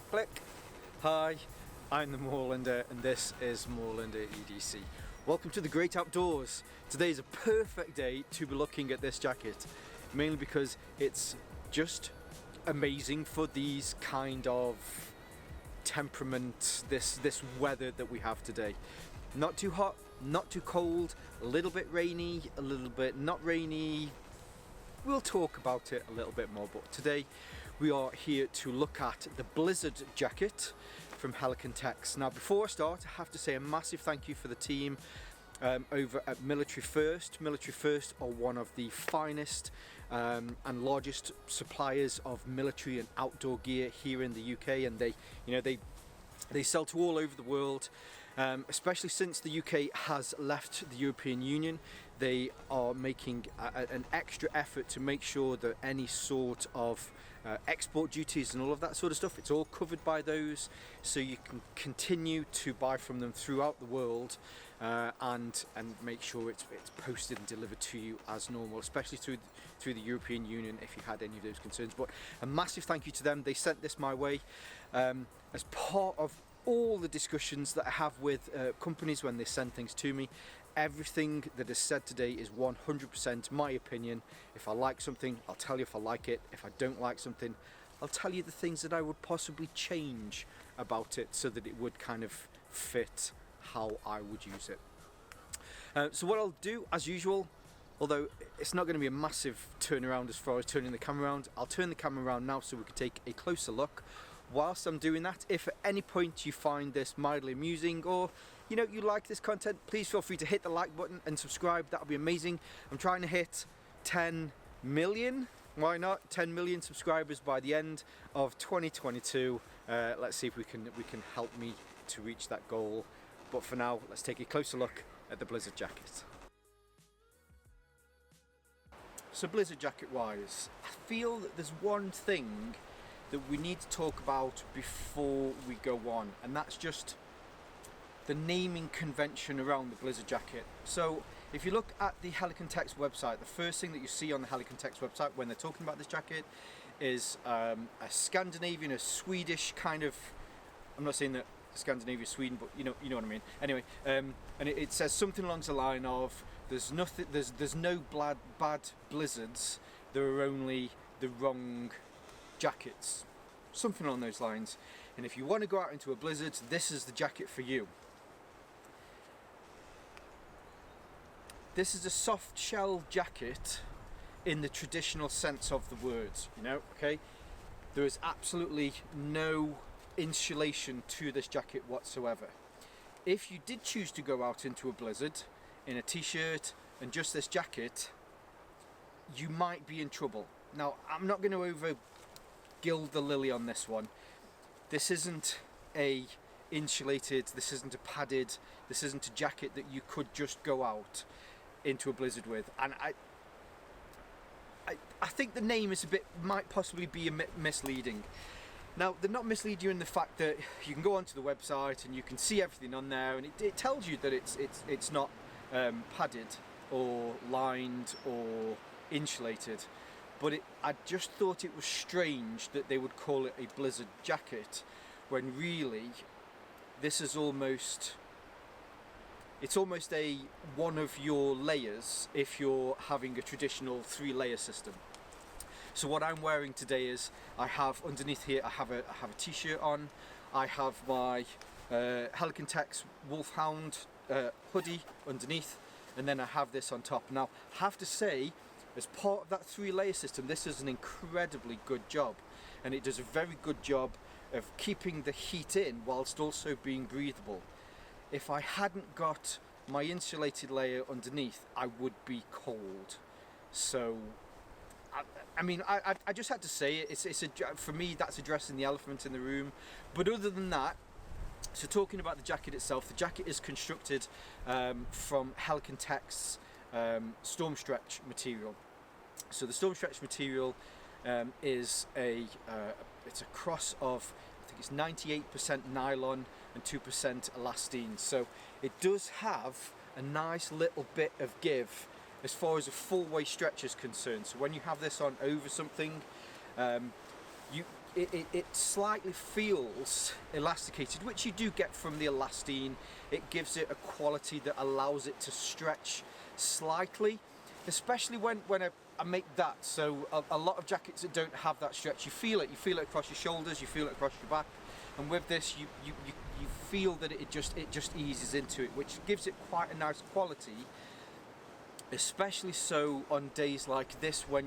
Click. Hi, I'm the Moorlander and this is Moorlander EDC. Welcome to the great outdoors. Today is a perfect day to be looking at this jacket, mainly because it's just amazing for these kind of temperament, this weather that we have today. Not too hot, not too cold, a little bit rainy, a little bit not rainy. We'll talk about it a little bit more, but today we are here to look at the Blizzard jacket from Helicon Tex. Now before I start, I have to say a massive thank you for the team over at Military First. Military First are one of the finest and largest suppliers of military and outdoor gear here in the UK, and they sell to all over the world. Especially since the UK has left the European Union, they are making an extra effort to make sure that any sort of export duties and all of that sort of stuff, it's all covered by those, so you can continue to buy from them throughout the world and make sure it's posted and delivered to you as normal, especially through the European Union if you had any of those concerns. But a massive thank you to them. They sent this my way as part of all the discussions that I have with companies when they send things to me. Everything that is said today is 100% my opinion. If I like something, I'll tell you if I like it. If I don't like something, I'll tell you the things that I would possibly change about it so that it would kind of fit how I would use it. So what I'll do, as usual, although it's not going to be a massive turnaround as far as turning the camera around, I'll turn the camera around now so we can take a closer look. Whilst I'm doing that, if at any point you find this mildly amusing, or you like this content, please feel free to hit the like button and subscribe. That would be amazing. I'm trying to hit 10 million. Why not 10 million subscribers by the end of 2022. Let's see if we can help me to reach that goal. But for now, let's take a closer look at the Blizzard jacket. So Blizzard jacket wise, I feel that there's one thing that we need to talk about before we go on, and that's just the naming convention around the Blizzard jacket. So if you look at the Helicon Tex website, the first thing that you see on the Helicon Tex website when they're talking about this jacket is a Scandinavian, a Swedish kind of, I'm not saying that Scandinavia is Sweden, but you know what I mean. Anyway, and it says something along the line of there's no bad blizzards, there are only the wrong jackets, something along those lines. And if you want to go out into a blizzard, this is the jacket for you. This is a soft shell jacket in the traditional sense of the words, okay? There is absolutely no insulation to this jacket whatsoever. If you did choose to go out into a blizzard in a t-shirt and just this jacket, you might be in trouble. Now, I'm not going to gild the lily on this one. This isn't a insulated, this isn't a padded, this isn't a jacket that you could just go out into a blizzard with. And I think the name is might possibly be misleading. Now, they're not mislead you in the fact that you can go onto the website and you can see everything on there, and it tells you that it's not padded or lined or insulated. But I just thought it was strange that they would call it a Blizzard jacket when really this is almost a one of your layers if you're having a traditional 3-layer system. So what I'm wearing today is I have underneath here I have a t-shirt on, I have my Helicon Tex Wolfhound hoodie underneath, and then I have this on top. Now I have to say, as part of that 3-layer system, this is an incredibly good job, and it does a very good job of keeping the heat in whilst also being breathable. If I hadn't got my insulated layer underneath, I would be cold. So I mean, I just had to say it. For me, that's addressing the elephant in the room. But other than that, so talking about the jacket itself, the jacket is constructed from Helicon Tex Storm Stretch material. So the Storm Stretch material is it's a cross of, I think it's 98% nylon and 2% elastane. So it does have a nice little bit of give as far as a full way stretch is concerned. So when you have this on over something, it slightly feels elasticated, which you do get from the elastine. It gives it a quality that allows it to stretch slightly, especially when I make that. So a lot of jackets that don't have that stretch, you feel it across your shoulders, you feel it across your back, and with this you feel that it just eases into it, which gives it quite a nice quality, especially so on days like this when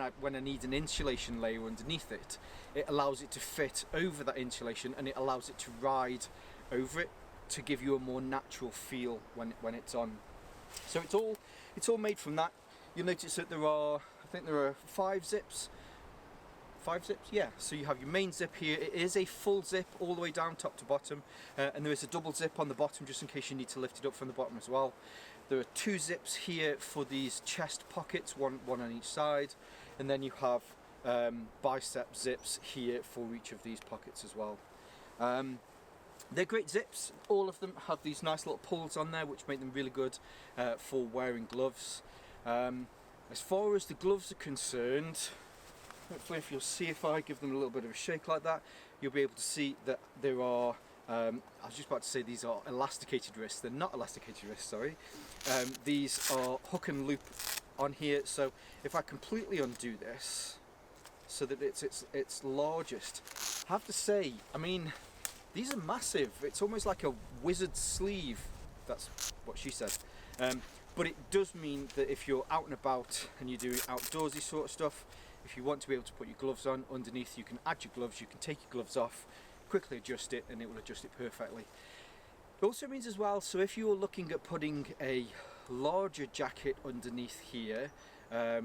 I need an insulation layer underneath it. It allows it to fit over that insulation, and it allows it to ride over it to give you a more natural feel when it's on. So it's all made from that. You'll notice that there are 5 zips. 5 zips, yeah. So you have your main zip here. It is a full zip all the way down top to bottom, and there is a double zip on the bottom just in case you need to lift it up from the bottom as well. There are 2 zips here for these chest pockets, one on each side, and then you have bicep zips here for each of these pockets as well. They're great zips. All of them have these nice little pulls on there which make them really good for wearing gloves. As far as the gloves are concerned, hopefully if you'll see, if I give them a little bit of a shake like that, you'll be able to see that there are, I was just about to say these are elasticated wrists. They're not elasticated wrists, sorry. These are hook and loop on here, so if I completely undo this so that it's largest, I have to say, I mean, these are massive. It's almost like a wizard sleeve. That's what she said. But it does mean that if you're out and about and you're doing outdoorsy sort of stuff, if you want to be able to put your gloves on underneath, you can add your gloves, you can take your gloves off, quickly adjust it, and it will adjust it perfectly. It also means as well, so if you're looking at putting a larger jacket underneath here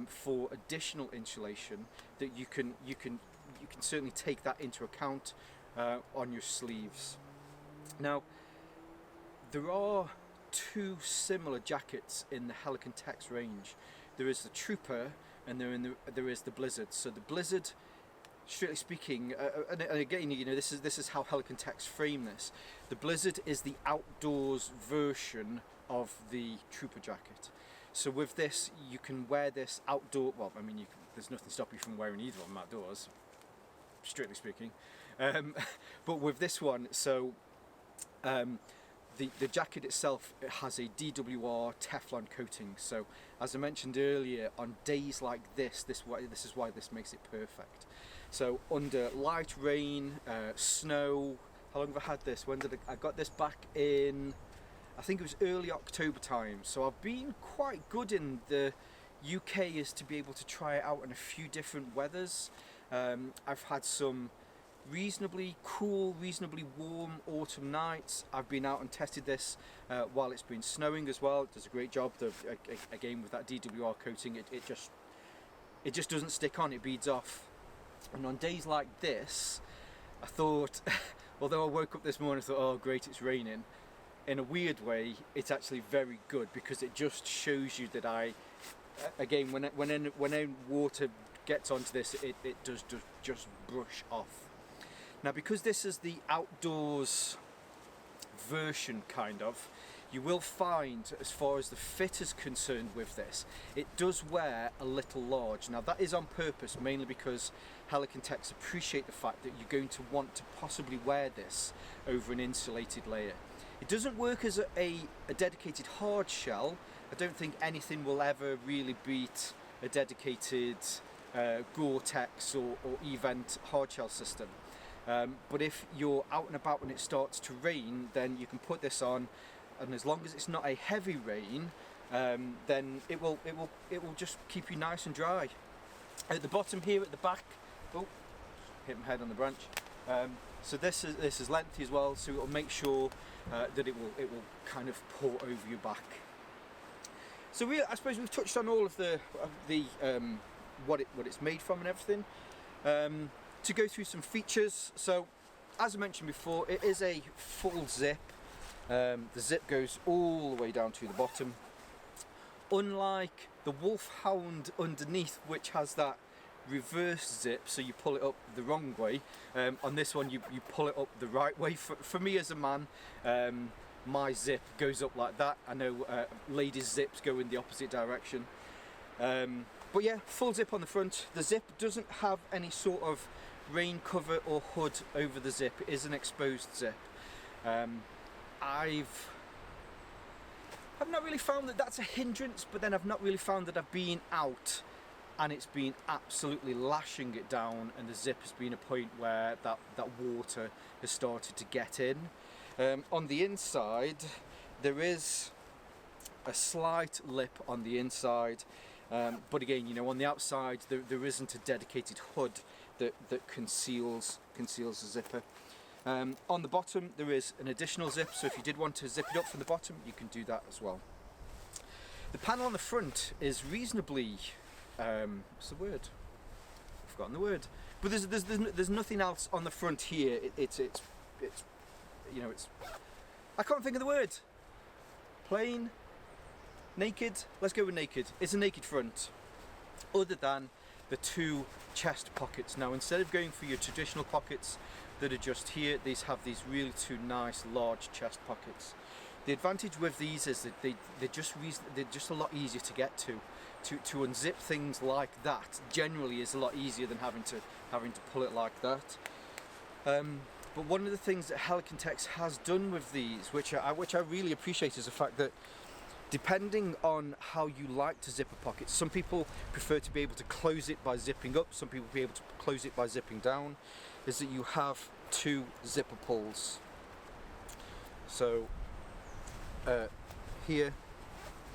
for additional insulation, that you can certainly take that into account on your sleeves. Now, there are 2 similar jackets in the Helicon Tex range. There is the Trooper and there is the Blizzard. So the Blizzard, strictly speaking, and again, you know, this is how Helicon Tex frame this. The Blizzard is the outdoors version of the Trooper jacket. So with this, you can wear this outdoor. Well, I mean, there's nothing to stop you from wearing either of them outdoors, strictly speaking. But with this one, so the jacket itself, it has a DWR Teflon coating. So as I mentioned earlier, on days like this is why this makes it perfect. So under light rain, snow, how long have I had this? When did I got this back in, I think it was early October time. So I've been quite good in the UK as to be able to try it out in a few different weathers. I've had some reasonably cool, reasonably warm autumn nights. I've been out and tested this while it's been snowing as well. It does a great job. Again, with that DWR coating, it just doesn't stick on, it beads off. And on days like this, I thought, although I woke up this morning and thought, oh great, it's raining, in a weird way, it's actually very good, because it just shows you that again, when water gets onto this, it does just brush off. Now, because this is the outdoors version, kind of, you will find, as far as the fit is concerned with this, it does wear a little large. Now, that is on purpose, mainly because Helicon Tex appreciate the fact that you're going to want to possibly wear this over an insulated layer. It doesn't work as a dedicated hard shell. I don't think anything will ever really beat a dedicated Gore-Tex or Event hard shell system. But if you're out and about when it starts to rain, then you can put this on, and as long as it's not a heavy rain, then it will just keep you nice and dry. At the bottom here, at the back, oh, hit my head on the branch. So this is lengthy as well, so it will make sure that it will kind of pour over your back. So I suppose we've touched on all of the what it's made from and everything. To go through some features, so as I mentioned before, it is a full zip. The zip goes all the way down to the bottom. Unlike the Wolfhound underneath, which has that reverse zip, so you pull it up the wrong way, on this one you pull it up the right way. For me as a man, my zip goes up like that. I know ladies' zips go in the opposite direction. But yeah, full zip on the front. The zip doesn't have any sort of rain cover or hood over the zip. It is an exposed zip. I've not really found that that's a hindrance, but then I've not really found that I've been out and it's been absolutely lashing it down, and the zip has been a point where that water has started to get in. On the inside, there is a slight lip on the inside, but again, you know, on the outside there isn't a dedicated hood that conceals the zipper. On the bottom there is an additional zip, so if you did want to zip it up from the bottom, you can do that as well. The panel on the front is reasonably, what's the word? I've forgotten the word. But there's nothing else on the front here. It's you know, it's, I can't think of the word. Plain, naked. Let's go with naked. It's a naked front, other than the two chest pockets. Now, instead of going for your traditional pockets that are just here, these have these really two nice large chest pockets. The advantage with these is that they're just a lot easier to get to. To unzip things like that generally is a lot easier than having to pull it like that. But one of the things that Helicon Tex has done with these, which I really appreciate, is the fact that depending on how you like to zip a pocket, some people prefer to be able to close it by zipping up, some people be able to close it by zipping down, is that you have two zipper pulls. So here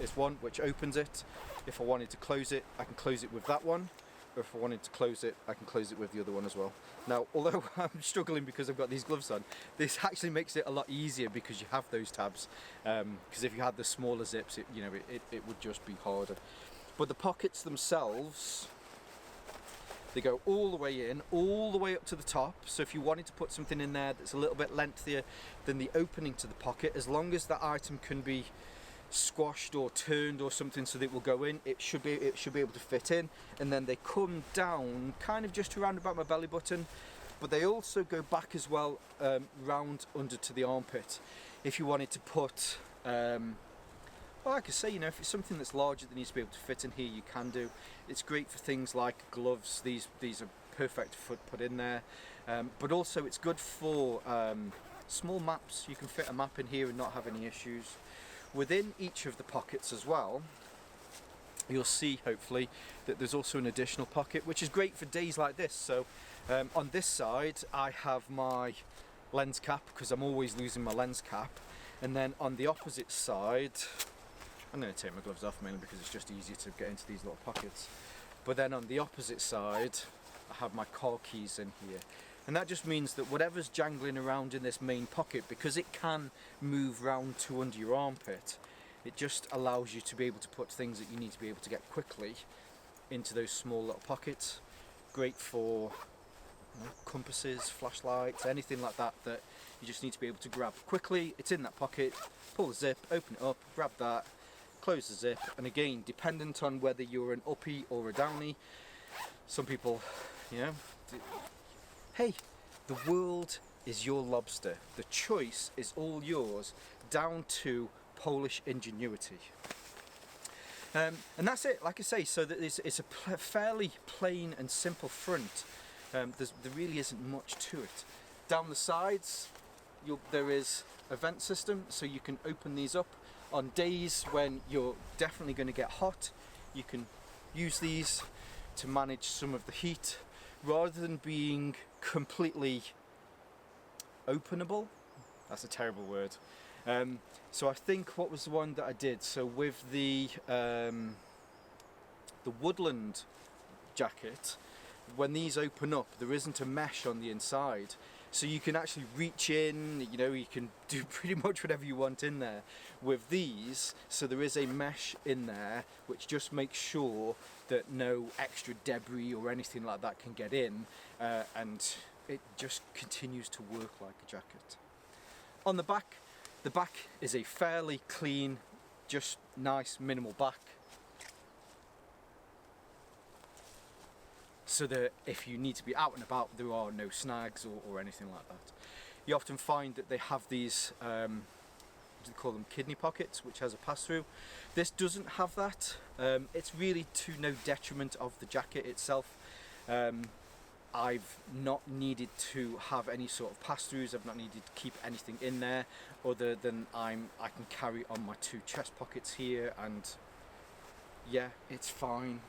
is one which opens it. If I wanted to close it, I can close it with that one, or if I wanted to close it, I can close it with the other one as well. Now, although I'm struggling because I've got these gloves on, this actually makes it a lot easier because you have those tabs. Because if you had the smaller zips, it would just be harder. But the pockets themselves, they go all the way in, all the way up to the top. So if you wanted to put something in there that's a little bit lengthier than the opening to the pocket, as long as that item can be squashed or turned or something so that it will go in, it should be able to fit in. And then they come down kind of just around about my belly button, but they also go back as well, round under to the armpit. If you wanted to put well, like I say, you know, if it's something that's larger that needs to be able to fit in here, you can do. It's great for things like gloves. These are perfect to put in there, but also it's good for small maps. You can fit a map in here and not have any issues. Within each of the pockets as well, you'll see hopefully that there's also an additional pocket, which is great for days like this. So on this side I have my lens cap, because I'm always losing my lens cap, and then on the opposite side, I'm going to take my gloves off mainly because it's just easier to get into these little pockets, but then on the opposite side I have my car keys in here. And that just means that whatever's jangling around in this main pocket, because it can move round to under your armpit, it just allows you to be able to put things that you need to be able to get quickly into those small little pockets. Great for, you know, compasses, flashlights, anything like that that you just need to be able to grab quickly. It's in that pocket, pull the zip, open it up, grab that, close the zip. And again, dependent on whether you're an uppie or a downy, some people, you know, hey, the world is your lobster. The choice is all yours, down to Polish ingenuity. And that's it, like I say, so that it's a fairly plain and simple front. There really isn't much to it. Down the sides, there is a vent system, so you can open these up. On days when you're definitely going to get hot, you can use these to manage some of the heat, rather than being completely openable. That's a terrible word. So I think, what was the one that I did? So with the woodland jacket, when these open up, there isn't a mesh on the inside, so you can actually reach in, you know, you can do pretty much whatever you want in there. With these, so there is a mesh in there which just makes sure that no extra debris or anything like that can get in, and it just continues to work like a jacket. On the back is a fairly clean, just nice minimal back, so that if you need to be out and about, there are no snags or anything like that. You often find that they have these they call them kidney pockets, which has a pass-through. This doesn't have that. It's really to no detriment of the jacket itself. I've not needed to have any sort of pass-throughs. I've not needed to keep anything in there other than I can carry on my 2 chest pockets here, and yeah, it's fine.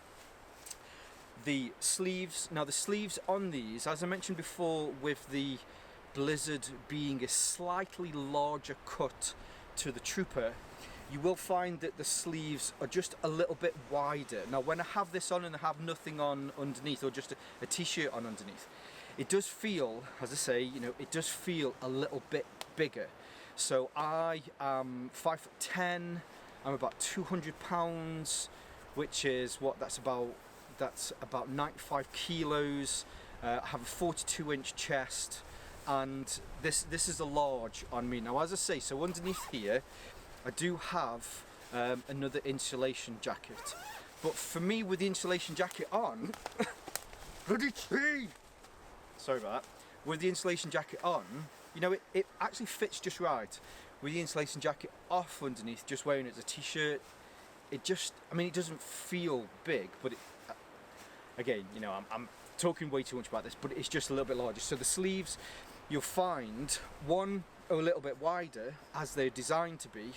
The sleeves, now the sleeves on these, as I mentioned before, with the Blizzard being a slightly larger cut to the Trooper, you will find that the sleeves are just a little bit wider. Now when I have this on and I have nothing on underneath, or just a t-shirt on underneath, it does feel, as I say, you know, it does feel a little bit bigger. So I am 5'10", I'm about 200 pounds, which is what, that's about 95 kilos. I have a 42-inch chest, and this is a large on me. Now as I say, so underneath here I do have another insulation jacket, but for me, with the insulation jacket on bloody tea! Sorry about that. With the insulation jacket on, you know, it actually fits just right. With the insulation jacket off underneath, just wearing it as a t-shirt, it just, I mean, it doesn't feel big, but it, again, you know, I'm talking way too much about this, but it's just a little bit larger. So the sleeves, you'll find, one are a little bit wider, as they're designed to be,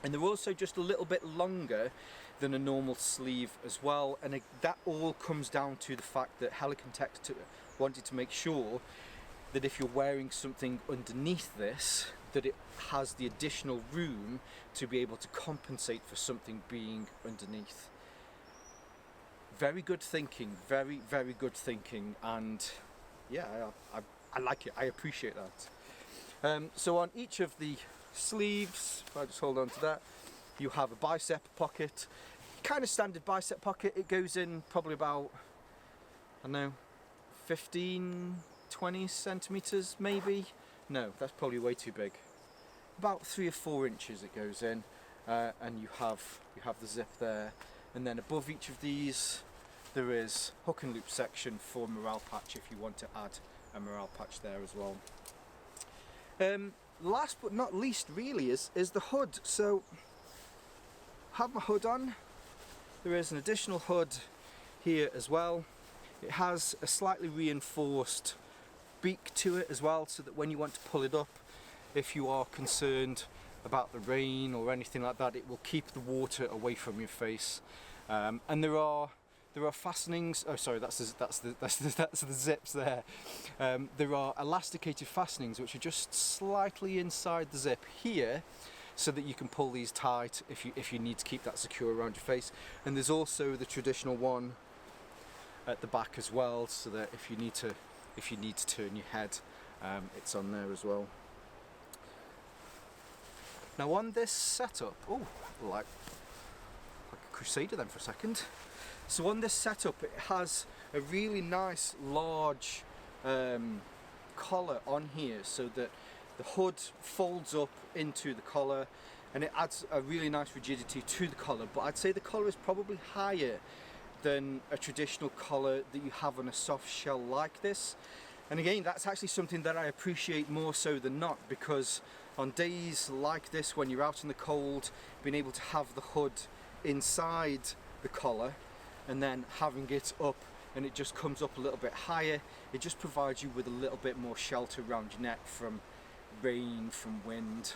and they're also just a little bit longer than a normal sleeve as well. And that all comes down to the fact that Helicon Tech wanted to make sure that if you're wearing something underneath this, that it has the additional room to be able to compensate for something being underneath. Very good thinking, very, very good thinking, and yeah, I like it, I appreciate that. So on each of the sleeves, if I just hold on to that, you have a bicep pocket, kind of standard bicep pocket. It goes in probably about, I don't know, 15, 20 centimeters maybe. No, that's probably way too big. About 3 or 4 inches it goes in, and you have the zip there, and then above each of these there is hook and loop section for morale patch if you want to add a morale patch there as well. Last but not least really is the hood. So I have my hood on. There is an additional hood here as well. It has a slightly reinforced beak to it as well, so that when you want to pull it up, if you are concerned about the rain or anything like that, it will keep the water away from your face. And there are fastenings. Oh, sorry, that's the zips there. There are elasticated fastenings which are just slightly inside the zip here, so that you can pull these tight if you need to keep that secure around your face. And there's also the traditional one at the back as well, so that if you need to turn your head, it's on there as well. Now on this setup, oh, like a crusader then for a second. So on this setup, it has a really nice large collar on here, so that the hood folds up into the collar, and it adds a really nice rigidity to the collar. But I'd say the collar is probably higher than a traditional collar that you have on a soft shell like this. And again, that's actually something that I appreciate more so than not, because on days like this, when you're out in the cold, being able to have the hood inside the collar and then having it up, and it just comes up a little bit higher, it just provides you with a little bit more shelter around your neck from rain, from wind.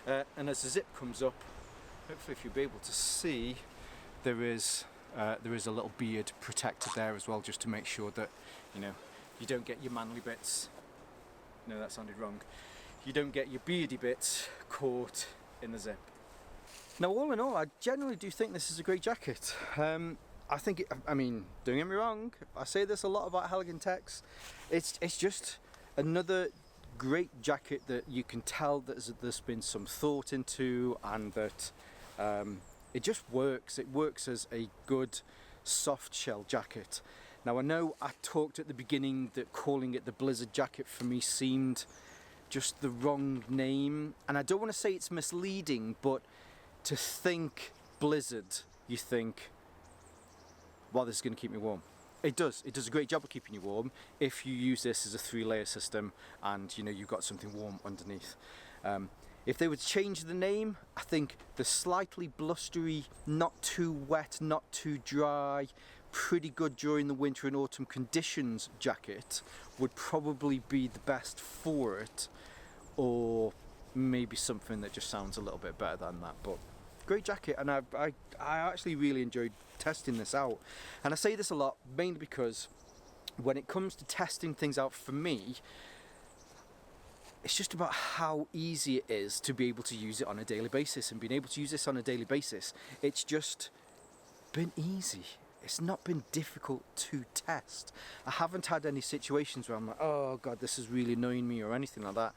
And as the zip comes up, hopefully if you'll be able to see, there is a little beard protector there as well, just to make sure that, you know, you don't get your manly bits, no, that sounded wrong, you don't get your beardy bits caught in the zip. Now all in all, I generally do think this is a great jacket. I think, I mean, don't get me wrong, I say this a lot about Helicon Techs, it's just another great jacket that you can tell that there's been some thought into, and that it just works. It works as a good soft shell jacket. Now I know I talked at the beginning that calling it the Blizzard jacket for me seemed just the wrong name, and I don't want to say it's misleading, but to think Blizzard, you think, well, this is going to keep me warm. It does a great job of keeping you warm if you use this as a 3-layer system and, you know, you've got something warm underneath. If they would change the name, I think the slightly blustery, not too wet, not too dry, pretty good during the winter and autumn conditions jacket would probably be the best for it, or maybe something that just sounds a little bit better than that. But great jacket, and I actually really enjoyed testing this out. And I say this a lot mainly because when it comes to testing things out for me, it's just about how easy it is to be able to use it on a daily basis. And being able to use this on a daily basis, it's just been easy. It's not been difficult to test. I haven't had any situations where I'm like, oh god, this is really annoying me or anything like that.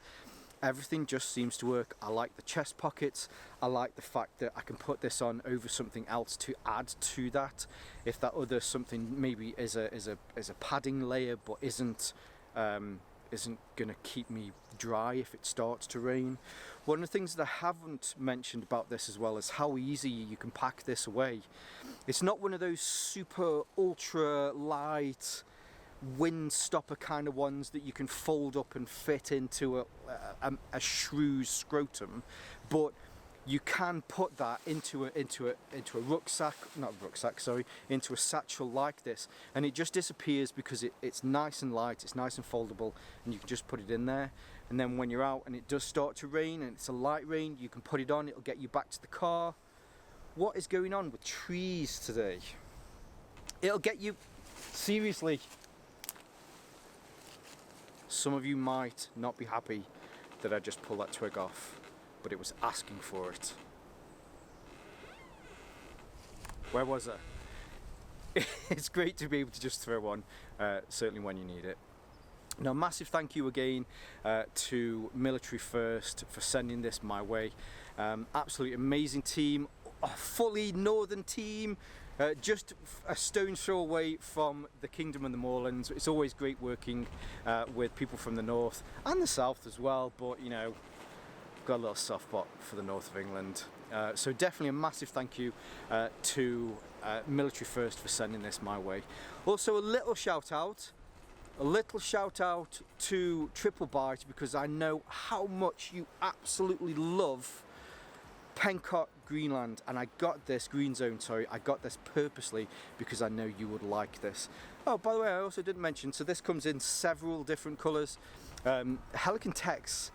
Everything just seems to work. I like the chest pockets. I like the fact that I can put this on over something else to add to that. If that other something maybe is a padding layer but isn't gonna keep me dry if it starts to rain. One of the things that I haven't mentioned about this as well is how easy you can pack this away. It's not one of those super ultra light wind stopper kind of ones that you can fold up and fit into a shrew's scrotum, but you can put that into a rucksack, not rucksack, sorry, into a satchel like this, and it just disappears because it's nice and light, it's nice and foldable, and you can just put it in there. And then when you're out and it does start to rain and it's a light rain, you can put it on, it'll get you back to the car. What is going on with trees today? It'll get you, seriously. Some of you might not be happy that I just pulled that twig off, but it was asking for it. Where was I? It's great to be able to just throw one, certainly when you need it. Now, massive thank you again to Military First for sending this my way. Absolutely amazing team, a fully northern team, just a stone's throw away from the Kingdom and the Moorlands. It's always great working with people from the north and the south as well, but you know, got a little soft spot for the north of England. So definitely a massive thank you to Military First for sending this my way. Also a little shout out to Triple Bite, because I know how much you absolutely love Pencott Greenland, and I got this Green Zone, sorry, I got this purposely because I know you would like this. Oh, by the way, I also didn't mention, so this comes in several different colours. Helicon Tex,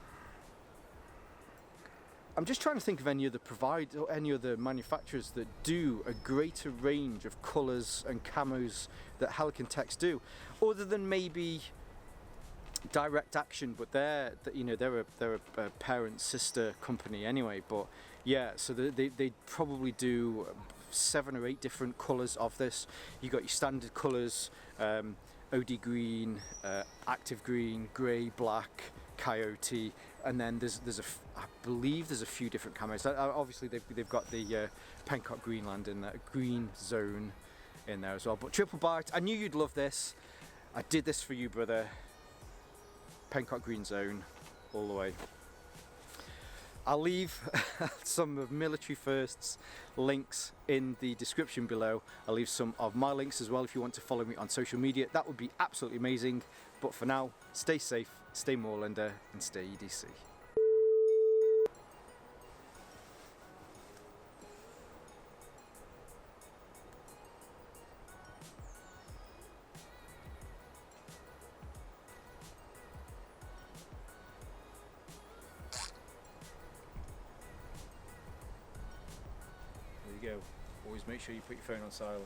I'm just trying to think of any other manufacturers that do a greater range of colours and camos that Helicon Tex do, other than maybe Direct Action, but they're a parent sister company anyway. But yeah, so they probably do 7 or 8 different colours of this. You got your standard colours, OD green, active green, grey, black, coyote, and then I believe there's a few different camos. Obviously they've got the Pencott Greenland in there, Green Zone in there as well. But Triple Bite, I knew you'd love this. I did this for you, brother. Pencott Green Zone, all the way. I'll leave some of Military First's links in the description below. I'll leave some of my links as well if you want to follow me on social media. That would be absolutely amazing. But for now, stay safe, stay Moorlander, and stay EDC. Go. Always make sure you put your phone on silent.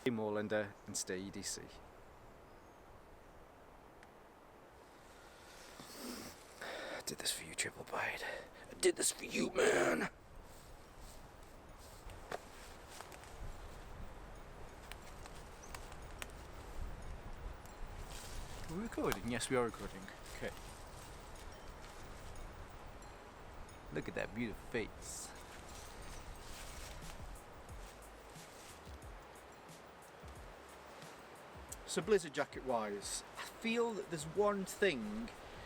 Stay Moorlander and stay EDC. I did this for you, Triple Bite. I did this for you, man. Are we recording? Yes, we are recording. Okay. Look at that beautiful face. So blizzard jacket wise, I feel that there's one thing